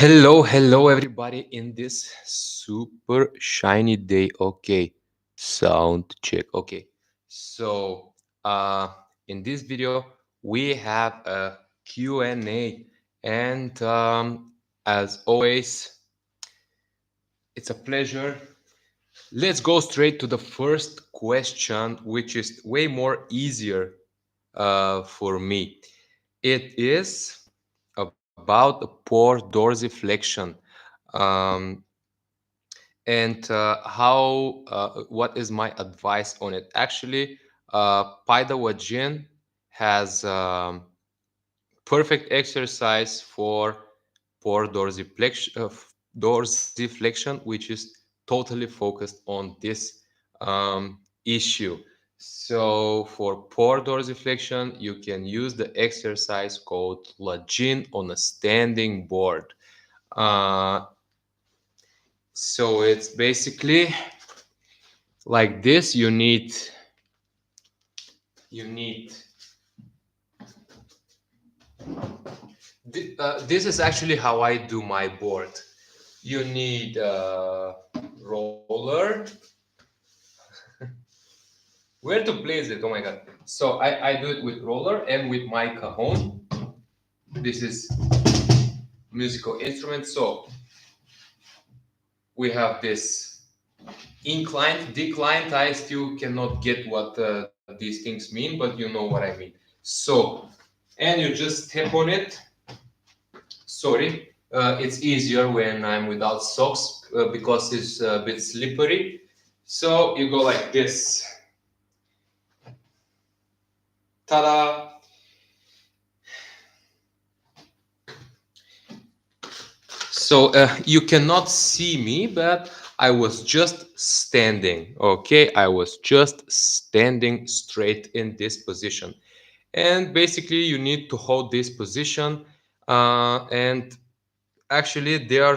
Hello, everybody, in this super shiny day. Okay, sound check. Okay, so uh, in this video, we have a Q&A, and as always, it's a pleasure. Let's go straight to the first question, which is way more easier for me. It is about the poor dorsiflexion. Um, and what is my advice on it? Actually, paidaljin has perfect exercise for poor dorsiflexion, which is totally focused on this issue. So for poor dorsiflexion, you can use the exercise called lajin on a standing board. Uh, so it's basically like this. You need this is actually how I do my board. You need a roller. Where to place it? Oh my god. So I do it with roller and with my cajon. This is musical instrument. So we have this inclined, declined. I still cannot get what these things mean, but you know what I mean. So, and you just step on it. Sorry, it's easier when I'm without socks because it's a bit slippery. So you go like this. Ta-da! So you cannot see me, but I was just standing. Okay, I was just standing straight in this position. And basically, you need to hold this position. And actually, there are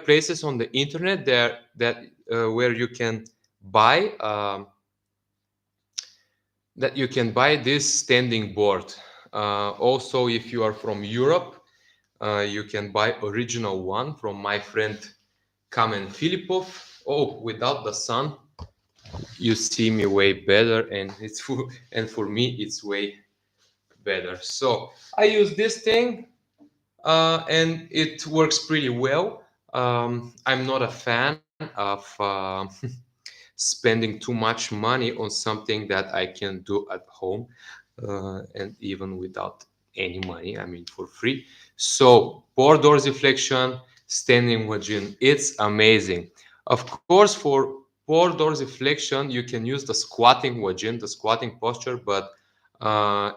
places on the internet there that where you can buy this standing board. Also, if you are from Europe, you can buy original one from my friend Kamen Filipov. Oh, without the sun, you see me way better, and and for me, it's way better. So I use this thing, and it works pretty well. I'm not a fan of spending too much money on something that I can do at home, and even without any money, I mean for free. So poor dorsiflexion, standing wajen, it's amazing. Of course, for poor dorsiflexion, you can use the squatting wajen, the squatting posture, but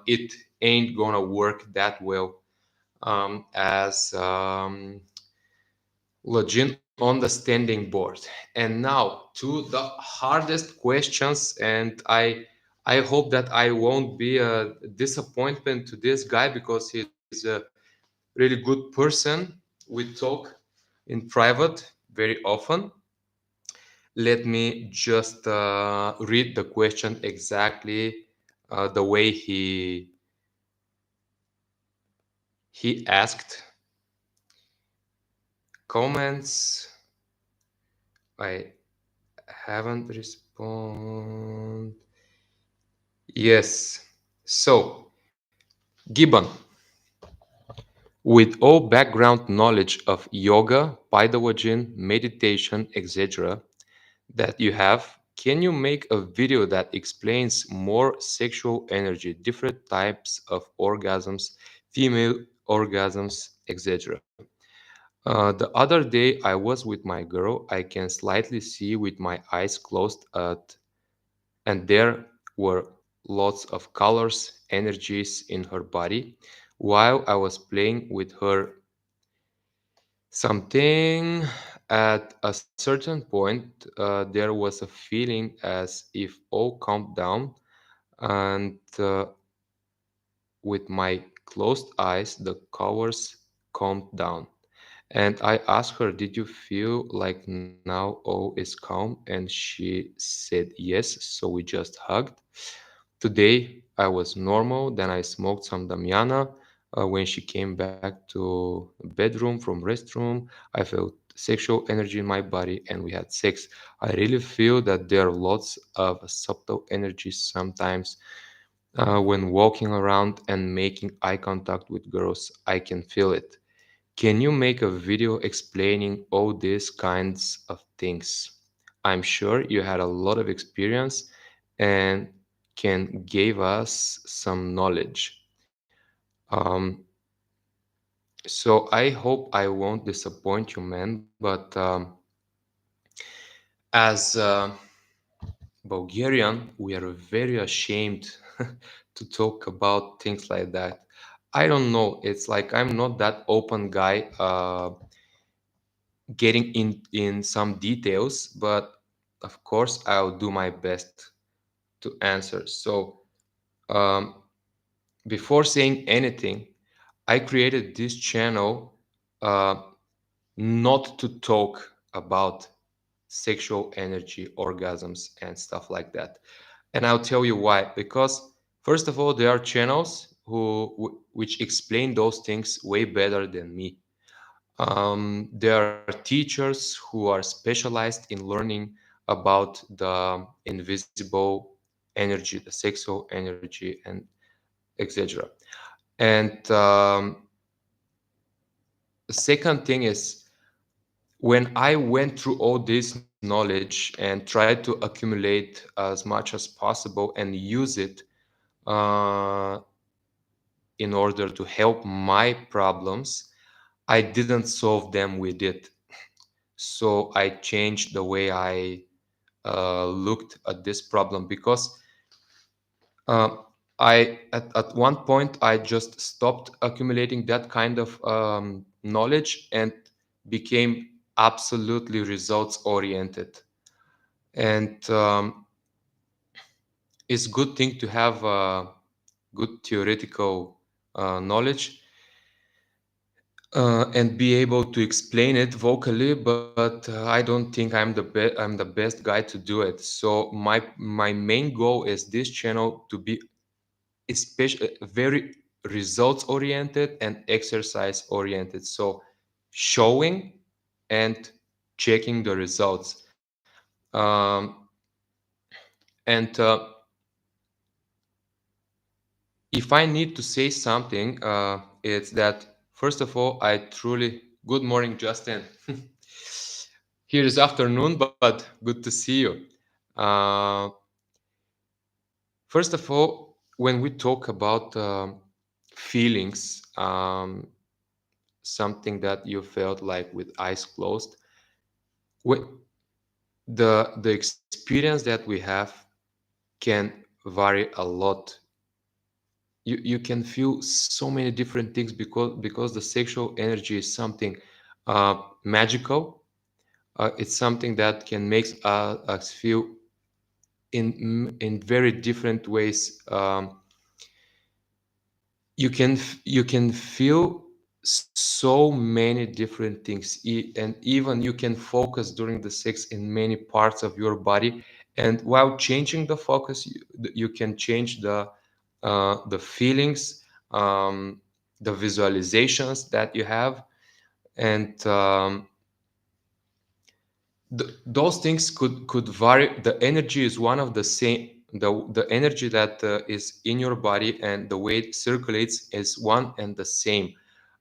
it ain't gonna work that well as login on the standing board. And now to the hardest questions, and I hope that I won't be a disappointment to this guy because he's a really good person. We talk in private very often. Let me just read the question exactly the way he asked. Comments. I haven't responded. Yes. So, Gibbon, with all background knowledge of yoga, paidaljin, meditation, etc., that you have, can you make a video that explains more sexual energy, different types of orgasms, female orgasms, etc.? The other day, I was with my girl. I can slightly see with my eyes closed and there were lots of colors, energies in her body. While I was playing with her something, at a certain point, there was a feeling as if all calmed down, and with my closed eyes, the colors calmed down. And I asked her, "Did you feel like now all is calm?" And she said yes. So we just hugged. Today I was normal. Then I smoked some damiana. When she came back to bedroom from restroom, I felt sexual energy in my body and we had sex. I really feel that there are lots of subtle energies sometimes when walking around and making eye contact with girls. I can feel it. Can you make a video explaining all these kinds of things? I'm sure you had a lot of experience and can give us some knowledge. Um, so I hope I won't disappoint you, man. But as Bulgarian, we are very ashamed to talk about things like that. I don't know. It's like I'm not that open guy. Getting in some details, but of course I'll do my best to answer. So um, before saying anything, I created this channel uh, not to talk about sexual energy, orgasms, and stuff like that. And I'll tell you why. Because first of all, there are channels which explain those things way better than me. There are teachers who are specialized in learning about the invisible energy, the sexual energy, and etc. And the second thing is when I went through all this knowledge and tried to accumulate as much as possible and use it uh, in order to help my problems, I didn't solve them with it. So I changed the way I looked at this problem because uh, at one point I just stopped accumulating that kind of knowledge and became absolutely results oriented. And it's good thing to have good theoretical knowledge and be able to explain it vocally, but I don't think I'm the best guy to do it. So my main goal is this channel to be especially very results oriented and exercise oriented. So showing and checking the results. Um, and if I need to say something, it's that first of all, I truly good morning, Justin. Here is afternoon, but good to see you. Uh, First of all, when we talk about feelings, something that you felt like with eyes closed, wh- the experience that we have can vary a lot. You can feel so many different things because the sexual energy is something magical. It's something that can make us feel in very different ways. You can feel so many different things, and even you can focus during the sex in many parts of your body. And while changing the focus, you can change the feelings, um, the visualizations that you have, and those things could vary. The energy is one of the same. The energy that is in your body and the way it circulates is one and the same,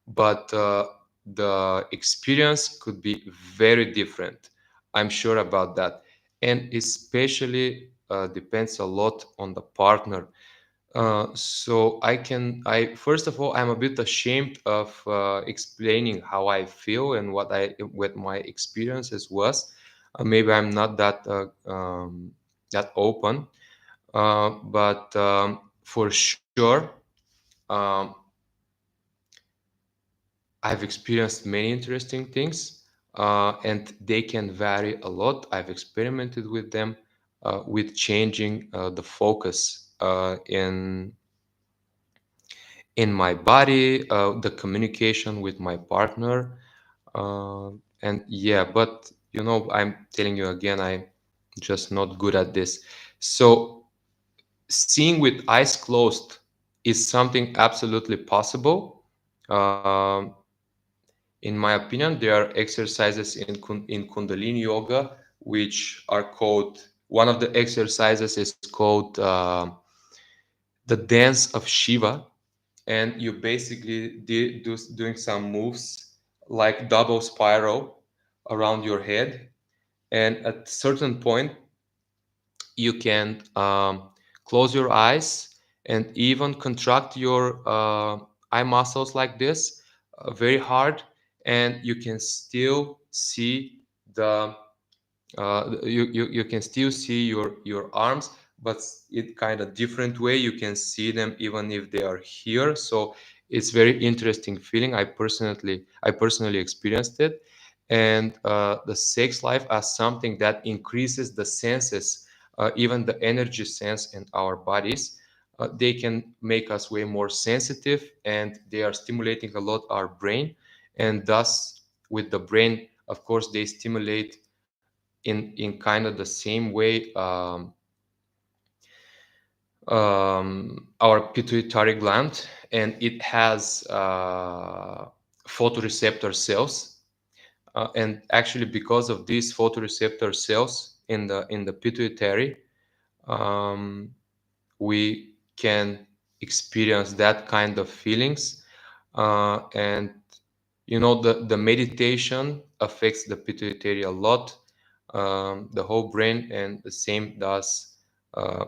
but the experience could be very different. I'm sure about that, and especially depends a lot on the partner. So I first of all, I'm a bit ashamed of explaining how I feel and what my experiences was. Maybe I'm not that open, but for sure, um, I've experienced many interesting things, and they can vary a lot. I've experimented with them, with changing the focus in my body, the communication with my partner, and yeah. But I'm telling you again, I'm just not good at this. So seeing with eyes closed is something absolutely possible. Um, in my opinion, there are exercises in Kundalini yoga which are called. One of the exercises is called the dance of Shiva, and you basically doing some moves like double spiral around your head, and at certain point you can close your eyes and even contract your eye muscles like this very hard, and you can still see the you can still see your arms, but in kind of different way. You can see them even if they are here. So it's very interesting feeling. I personally experienced it. And the sex life as something that increases the senses, even the energy sense in our bodies. They can make us way more sensitive, and they are stimulating a lot our brain. And thus with the brain, of course, they stimulate in kind of the same way our pituitary gland, and it has photoreceptor cells, and actually because of these photoreceptor cells in the pituitary, um, we can experience that kind of feelings. And the meditation affects the pituitary a lot, the whole brain, and the same does uh,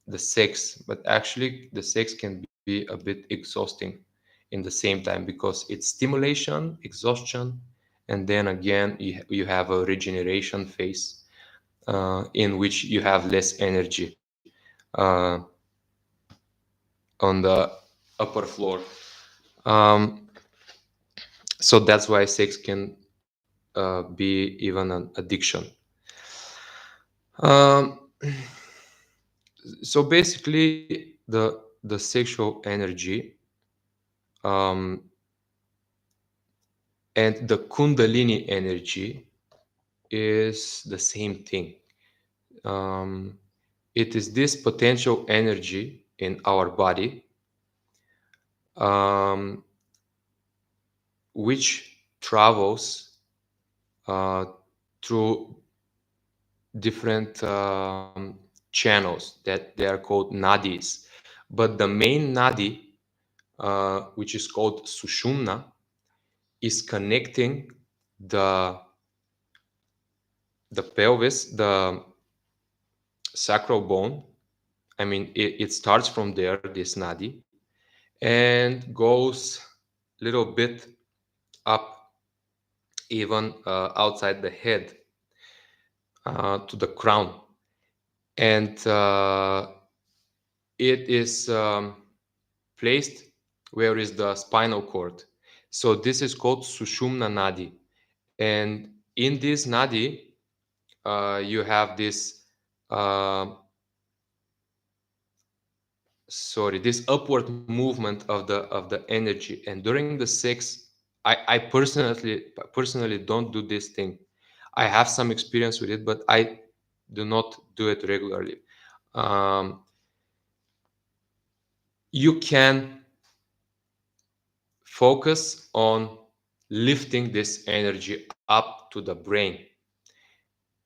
the sex. But actually the sex can be a bit exhausting in the same time, because it's stimulation, exhaustion, and then again you have a regeneration phase, in which you have less energy on the upper floor. um, so that's why sex can be even an addiction. um, so basically the sexual energy, um, and the kundalini energy is the same thing. um, it is this potential energy in our body, um, which travels through different channels that they are called nadis. But the main nadi, which is called sushumna, is connecting the pelvis, the sacral bone. I mean, it starts from there, this nadi, and goes a little bit up, even outside the head, to the crown. And it is placed where is the spinal cord. So this is called sushumna nadi. And in this nadi, you have this this upward movement of the energy. And during the sex, I personally don't do this thing. I have some experience with it, but I do not do it regularly. um, you can focus on lifting this energy up to the brain.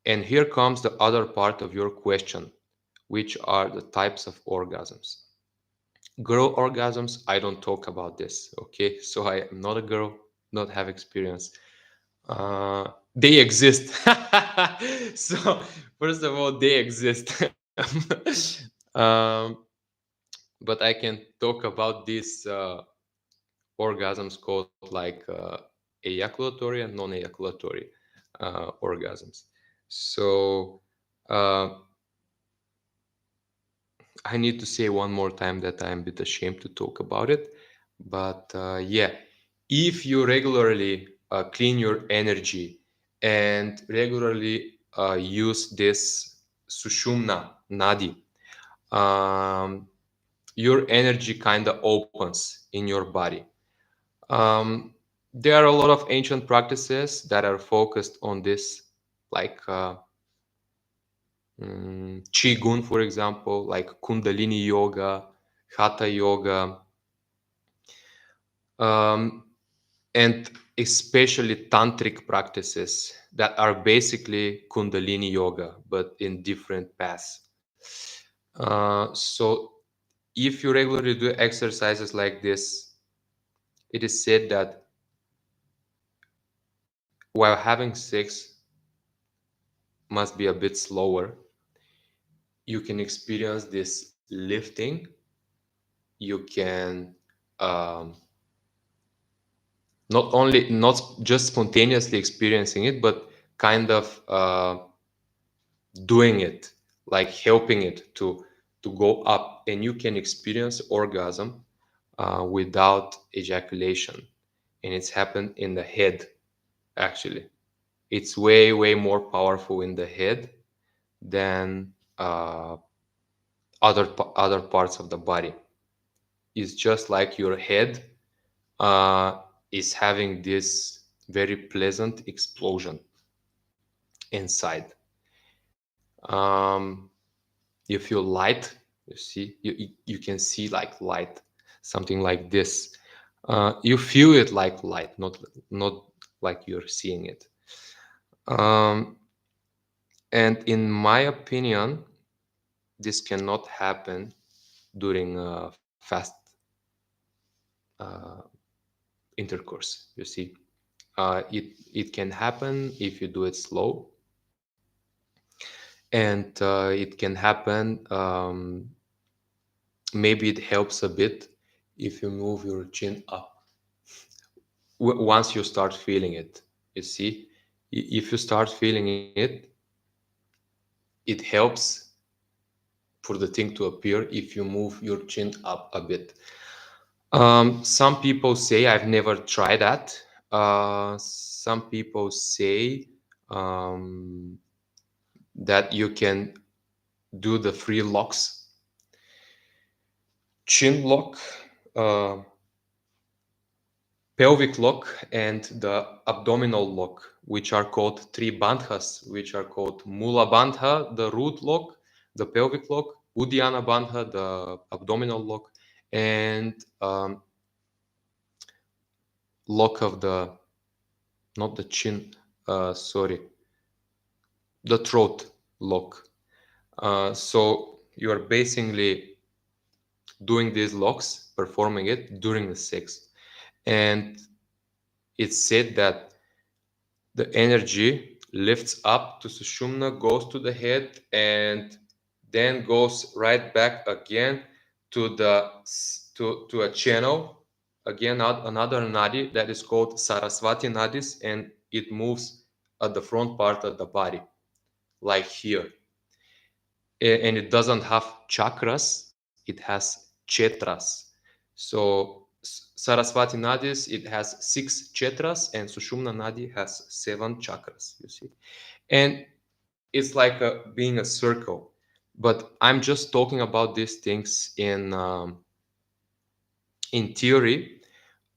And here comes the other part of your question, which are the types of orgasms. Girl orgasms, I don't talk about this. Okay, so I am not a girl, not have experience. They exist. So first of all, they exist. um, but I can talk about these orgasms called like ejaculatory and non-ejaculatory orgasms. So uh, I need to say one more time that I'm a bit ashamed to talk about it. But yeah, if you regularly clean your energy and regularly use this sushumna nadi, um, your energy kind of opens in your body. Um, there are a lot of ancient practices that are focused on this, like Qigong, for example, like Kundalini yoga, Hatha yoga, um, and especially tantric practices that are basically Kundalini yoga, but in different paths. So, if you regularly do exercises like this, it is said that while having sex must be a bit slower, you can experience this lifting. You can um, not just spontaneously experiencing it, but kind of doing it, like helping it to go up, and you can experience orgasm without ejaculation, and it's happened in the head. Actually, it's way more powerful in the head than other parts of the body. It's just like your head uh, is having this very pleasant explosion inside. um, you feel light. You see, you can see like light, something like this. You feel it like light, not like you're seeing it. um, and in my opinion, this cannot happen during fast uh, intercourse, you see. It can happen if you do it slow, and it can happen, maybe it helps a bit if you move your chin up once you start feeling it, you see. If you start feeling it helps for the thing to appear if you move your chin up a bit. Some people say, I've never tried that. Some people say um, that you can do the three locks: chin lock, uh, pelvic lock, and the abdominal lock, which are called three bandhas, which are called Mula Bandha, the root lock, the pelvic lock, Uddiyana Bandha, the abdominal lock, and lock of the, not the chin, sorry, the throat lock. So you are basically doing these locks, performing it during the sex. And it's said that the energy lifts up to Sushumna, goes to the head, and then goes right back again to to a channel. Again, another nadi that is called Saraswati nadis, and it moves at the front part of the body, like here. And it doesn't have chakras; it has chetras. So Saraswati Nadis, it has six chetras, and Sushumna Nadi has seven chakras, you see. And it's like being a circle. But I'm just talking about these things in theory,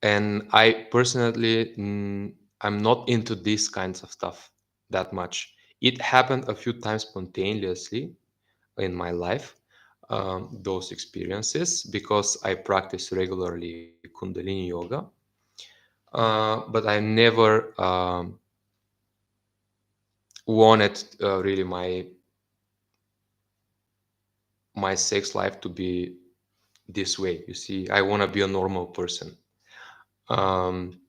and I personally, I'm not into these kinds of stuff that much. It happened a few times spontaneously in my life, those experiences, because I practice regularly Kundalini yoga. But I never wanted really my sex life to be this way. You see, I want to be a normal person. Um,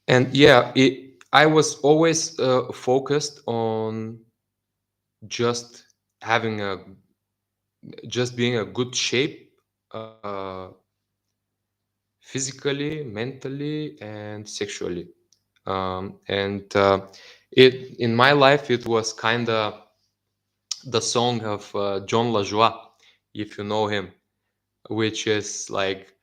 and yeah, I was always focused on just having a just being a good shape, physically, mentally, and sexually. And it in my life it was kind of the song of John Lajoie, if you know him, which is like,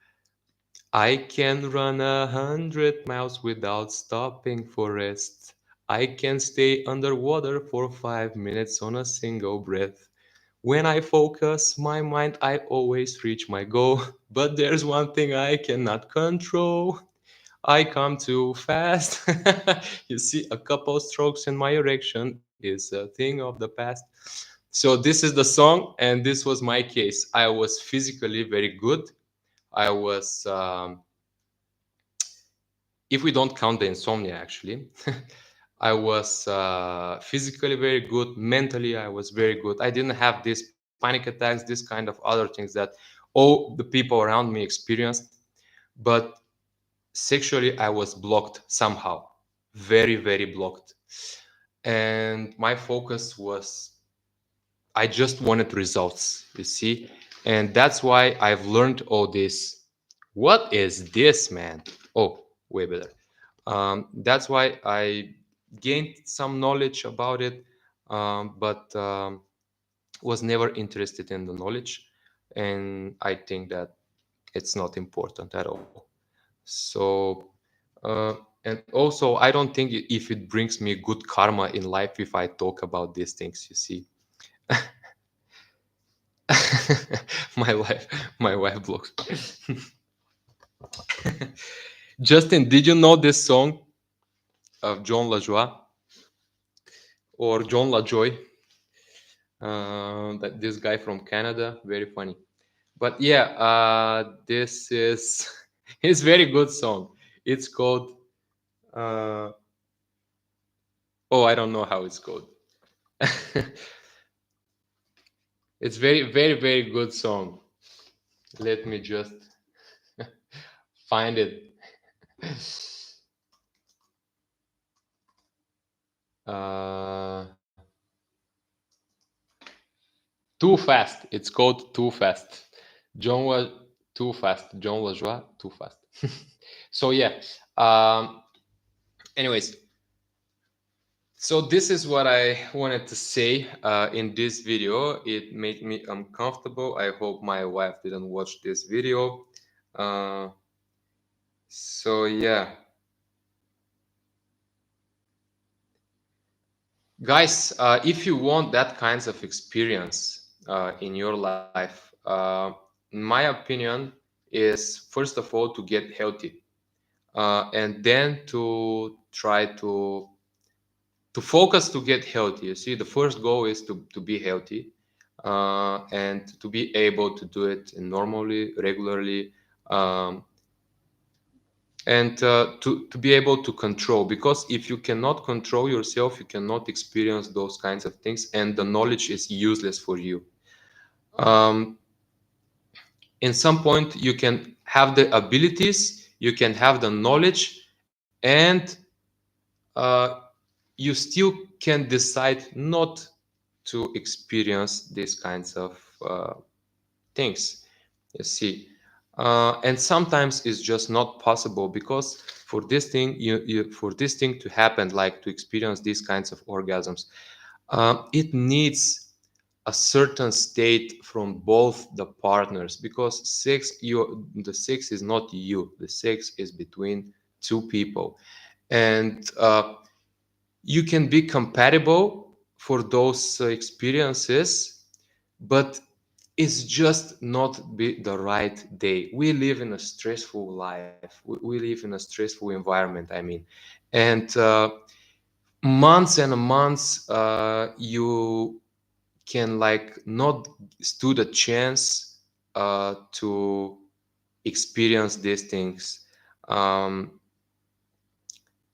I can run 100 miles without stopping for rest. I can stay underwater for 5 minutes on a single breath. When I focus my mind, I always reach my goal. But there's one thing I cannot control. I come too fast. You see, a couple strokes in my erection is a thing of the past. So this is the song, and this was my case. I was physically very good. I was, if we don't count the insomnia, actually, I was physically very good. Mentally, I was very good. I didn't have these panic attacks, this kind of other things that all the people around me experienced. But sexually, I was blocked somehow, very, very blocked. And my focus was, I just wanted results, you see? And that's why I've learned all this. What is this, man? Oh, way better. That's why I gained some knowledge about it, but was never interested in the knowledge. And I think that it's not important at all. So, and also, I don't think if it brings me good karma in life if I talk about these things, you see. my wife my wife blocks. Justin, did you know this song of John LaJoie or John LaJoy? That this guy from Canada, very funny. But yeah, this is it's very good song. It's called uh, oh, I don't know how it's called. It's very, very, very good song. Let me just find it. Uh, Too Fast. It's called Too Fast. John was Too Fast. John LaJoie, Too Fast. So yeah. Um, anyways, so this is what I wanted to say in this video. It made me uncomfortable. I hope my wife didn't watch this video. Uh, so yeah, guys, if you want that kinds of experience in your life, in my opinion, is first of all to get healthy, and then to try to focus to get healthy. You see, the first goal is to be healthy, and to be able to do it normally, regularly, um, and to be able to control. Because if you cannot control yourself, you cannot experience those kinds of things, and the knowledge is useless for you. Um, in some point, you can have the abilities, you can have the knowledge, and uh, you still can decide not to experience these kinds of things, you see. And sometimes it's just not possible, because for this thing for this thing to happen, like to experience these kinds of orgasms, it needs a certain state from both the partners, because the sex is not you, the sex is between two people. And you can be compatible for those experiences, but it's just not be the right day. We live in a stressful life. We live in a stressful environment, I mean. And months and months, you can like not stood a chance to experience these things. Um,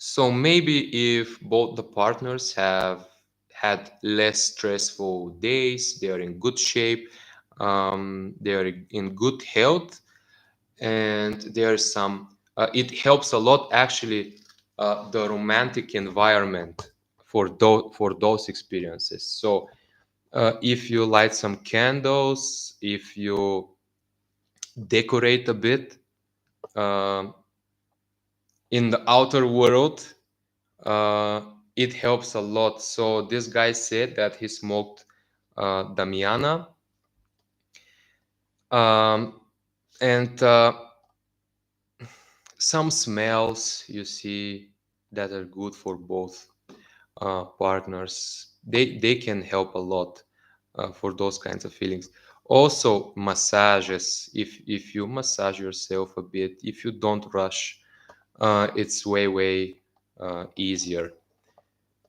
So maybe if both the partners have had less stressful days, they are in good shape, they are in good health, and there's some, it helps a lot actually, the romantic environment for those experiences. So if you light some candles, if you decorate a bit um in the outer world, uh, it helps a lot. So this guy said that he smoked Damiana, um, and some smells you see that are good for both partners. They can help a lot for those kinds of feelings. Also, massages. If you massage yourself a bit, if you don't rush, it's way easier.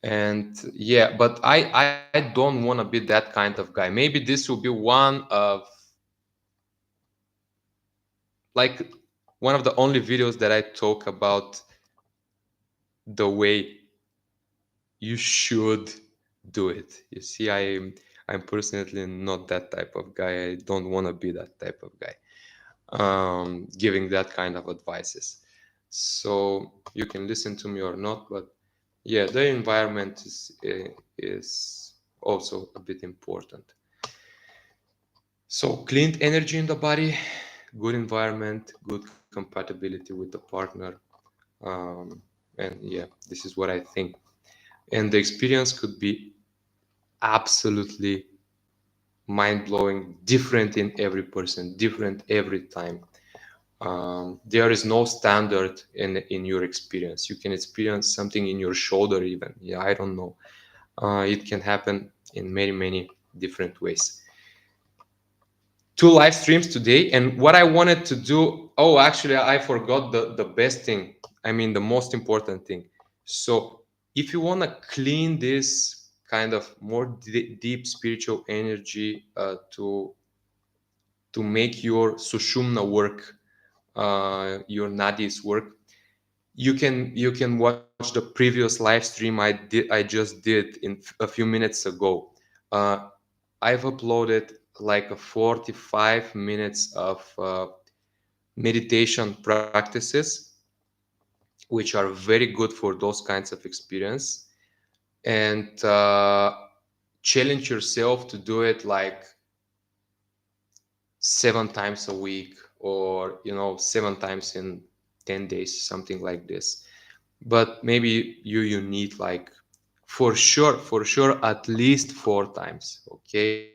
And yeah, but I don't want to be that kind of guy. Maybe this will be one of like one of the only videos that I talk about the way you should do it. You see, I'm personally not that type of guy. I don't want to be that type of guy, giving that kind of advices. So you can listen to me or not, but yeah, the environment is also a bit important. So clean energy in the body, good environment, good compatibility with the partner, um, and yeah, this is what I think. And the experience could be absolutely mind blowing, different in every person, different every time. There is no standard in your experience. You can experience something in your shoulder, even. Yeah, I don't know. It can happen in many different ways. Two live streams today, and what I wanted to do. Oh, actually, I forgot the best thing. I mean, the most important thing. So, if you want to clean this kind of more deep spiritual energy to make your sushumna work, your nadis work, you can watch the previous live stream I just did a few minutes ago. uh, I've uploaded like a 45 minutes of meditation practices, which are very good for those kinds of experience. And challenge yourself to do it like 7 times a week, or 7 times in 10 days, something like this. But maybe you need like, for sure at least 4 times. Okay.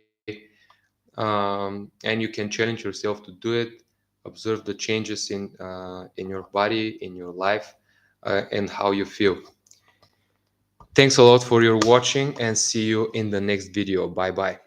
And you can challenge yourself to do it. Observe the changes in your body, in your life, and how you feel. Thanks a lot for your watching, and see you in the next video. Bye bye.